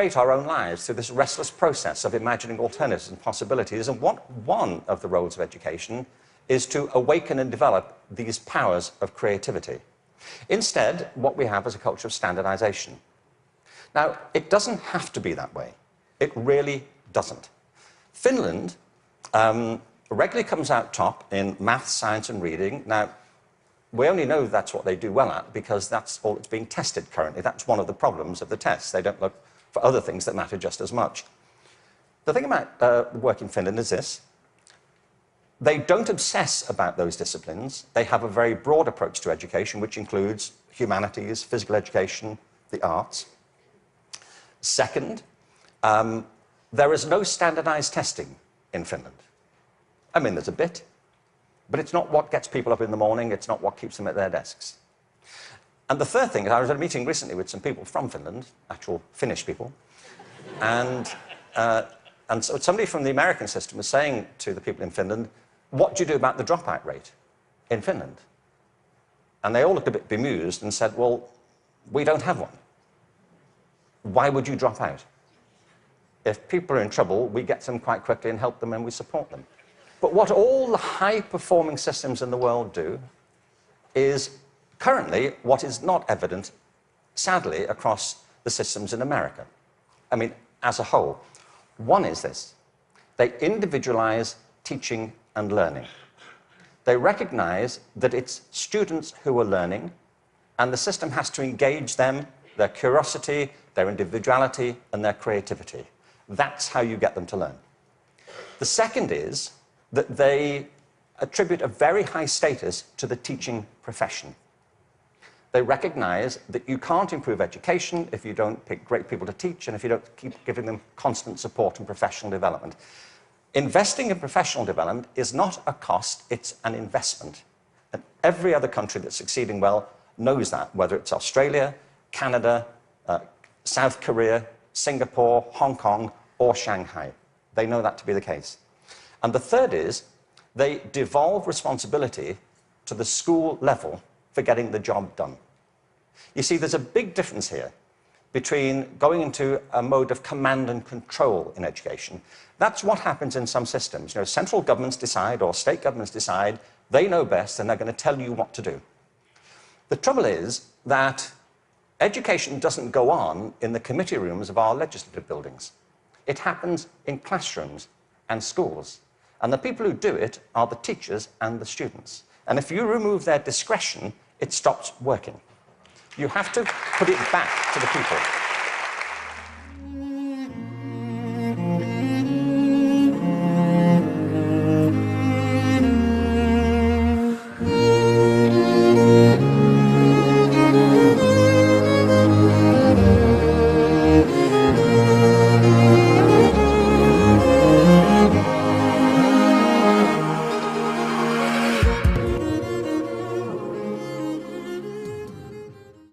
narrate our own lives through this restless process of imagining alternatives and possibilities, and one of the roles of education is to awaken and develop these powers of creativity. Instead, what we have is a culture of standardization. Now, it doesn't have to be that way. It really doesn't. Finland regularly comes out top in maths, science, and reading. Now, we only know that's what they do well at because that's all that's being tested currently. That's one of the problems of the tests. They don't look for other things that matter just as much. The thing about work in Finland is this. They don't obsess about those disciplines. They have a very broad approach to education, which includes humanities, physical education, the arts. Second, there is no standardized testing in Finland. I mean, there's a bit, but it's not what gets people up in the morning. It's not what keeps them at their desks. And the third thing is, I was at a meeting recently with some people from Finland, actual Finnish people, and so somebody from the American system was saying to the people in Finland, what do you do about the dropout rate in Finland? And they all looked a bit bemused and said, well, we don't have one. Why would you drop out? If people are in trouble, we get them quite quickly and help them and we support them. But what all the high-performing systems in the world do is currently what is not evident, sadly, across the systems in America. I mean, as a whole. One is this. They individualize teaching and learning. They recognize that it's students who are learning, and the system has to engage them, their curiosity, their individuality, and their creativity. That's how you get them to learn. The second is that they attribute a very high status to the teaching profession. They recognize that you can't improve education if you don't pick great people to teach and if you don't keep giving them constant support and professional development. Investing in professional development is not a cost, it's an investment. And every other country that's succeeding well knows that, whether it's Australia, Canada, South Korea, Singapore, Hong Kong, or Shanghai. They know that to be the case. And the third is they devolve responsibility to the school level for getting the job done. You see, there's a big difference here between going into a mode of command and control in education. That's what happens in some systems. You know, central governments decide or state governments decide, they know best and they're going to tell you what to do. The trouble is that education doesn't go on in the committee rooms of our legislative buildings. It happens in classrooms and schools. And the people who do it are the teachers and the students. And if you remove their discretion, it stops working. You have to put it back to the people.